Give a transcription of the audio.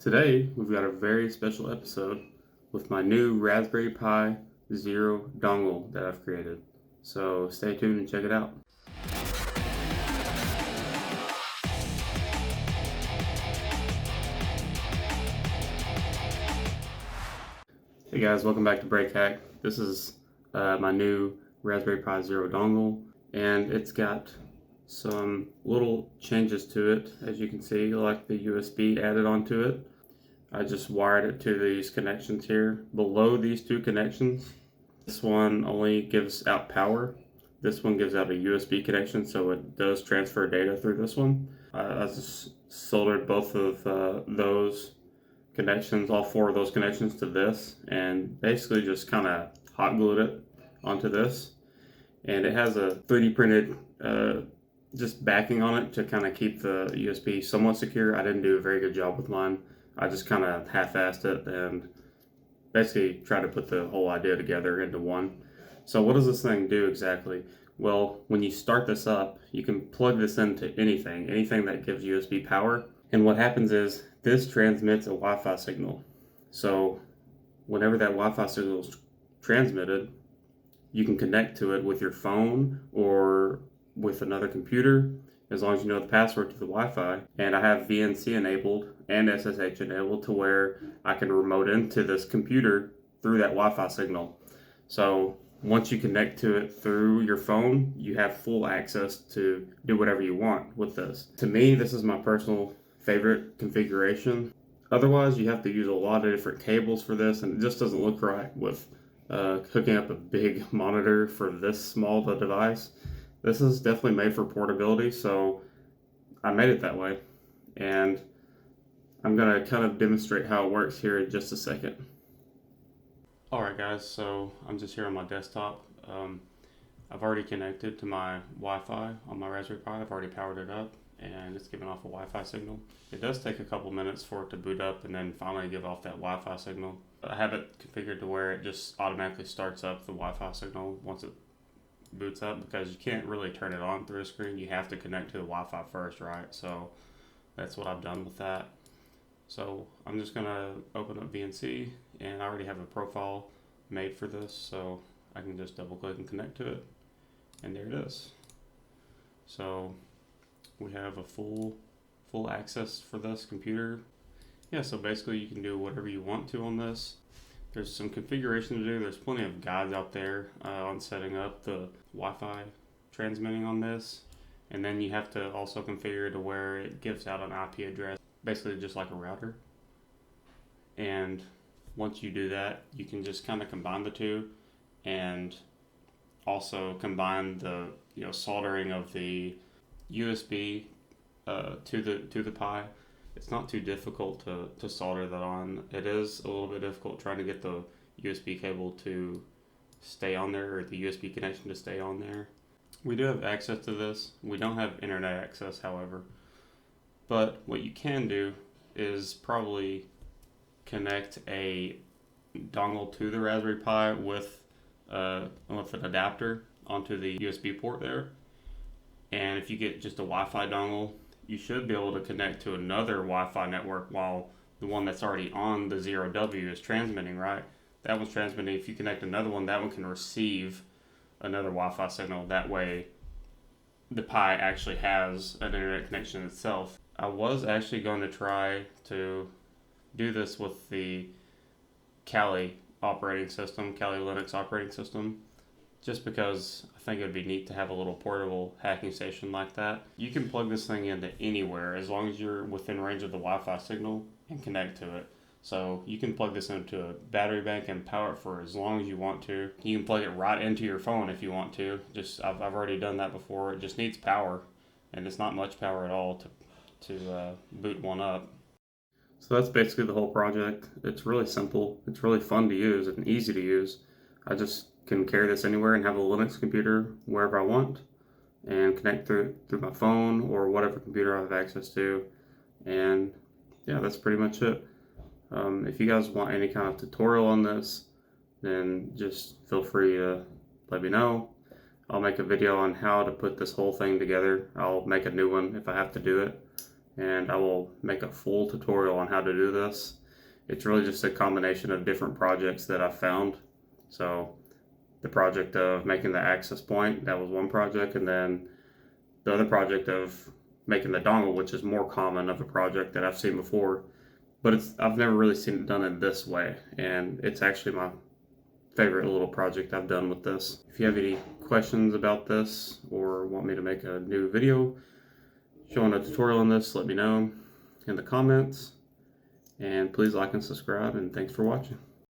Today, we've got a very special episode with my new Raspberry Pi Zero dongle that I've created. So stay tuned and check it out. Hey guys, welcome back to Break Hack. This is my new Raspberry Pi Zero dongle, and it's got some little changes to it. As you can see, like the USB added onto it. I just wired it to these connections here. Below these two connections, this one only gives out power. This one gives out a USB connection, so it does transfer data through this one. I just soldered both of those connections, all four of those connections to this, and basically just kind of hot glued it onto this. And it has a 3D printed just backing on it to kind of keep the USB somewhat secure. I didn't do a very good job with mine. I just kind of half-assed it and basically tried to put the whole idea together into one. So what does this thing do exactly? Well, when you start this up, you can plug this into anything that gives USB power. And what happens is this transmits a Wi-Fi signal. So whenever that Wi-Fi signal is transmitted, you can connect to it with your phone or with another computer, as long as you know the password to the Wi-Fi. And I have VNC enabled and SSH enabled to where I can remote into this computer through that Wi-Fi signal. So once you connect to it through your phone, you have full access to do whatever you want with this. To me, this is my personal favorite configuration. Otherwise, you have to use a lot of different cables for this, and it just doesn't look right with hooking up a big monitor for this small of a device. This is definitely made for portability, so I made it that way. And I'm going to kind of demonstrate how it works here in just a second. Alright guys, so I'm just here on my desktop. I've already connected to my Wi-Fi on my Raspberry Pi. I've already powered it up and it's giving off a Wi-Fi signal. It does take a couple minutes for it to boot up and then finally give off that Wi-Fi signal. I have it configured to where it just automatically starts up the Wi-Fi signal once it boots up, because you can't really turn it on through a screen. You have to connect to the Wi-Fi first, right? So that's what I've done with that. So I'm just gonna open up VNC, and I already have a profile made for this, so I can just double click and connect to it, and there it is. So we have a full access for this computer. Yeah, so basically you can do whatever you want to on this. There's some configuration to do. There's plenty of guides out there on setting up the Wi-Fi transmitting on this. And then you have to also configure to where it gives out an IP address, basically just like a router. And once you do that, you can just kind of combine the two and also combine the soldering of the USB to the Pi. It's not too difficult to solder that on. It is a little bit difficult trying to get the USB cable to stay on there, or the USB connection to stay on there. We do have access to this. We don't have internet access, however. But what you can do is probably connect a dongle to the Raspberry Pi with an adapter onto the USB port there. And if you get just a Wi-Fi dongle, you should be able to connect to another Wi-Fi network while the one that's already on the 0W is transmitting, right? That one's transmitting. If you connect another one, that one can receive another Wi-Fi signal. That way, the Pi actually has an internet connection itself. I was actually going to try to do this with the Kali operating system, Kali Linux operating system, just because I think it would be neat to have a little portable hacking station like that. You can plug this thing into anywhere as long as you're within range of the Wi-Fi signal and connect to it. So you can plug this into a battery bank and power it for as long as you want to. You can plug it right into your phone if you want to. I've already done that before. It just needs power, and it's not much power at all to boot one up. So that's basically the whole project. It's really simple. It's really fun to use and easy to use. I just can carry this anywhere and have a Linux computer wherever I want and connect through my phone or whatever computer I have access to. And yeah, that's pretty much it. If you guys want any kind of tutorial on this, then just feel free to let me know. I'll make a video on how to put this whole thing together. I'll make a new one if I have to do it. and I will make a full tutorial on how to do this. It's really just a combination of different projects that I've found. So the project of making the access point, that was one project, and then the other project of making the dongle, which is more common of a project that I've seen before, but I've never really seen it done in this way, and it's actually my favorite little project I've done with this. If you have any questions about this or want me to make a new video showing a tutorial on this, let me know in the comments, and please like and subscribe, and thanks for watching.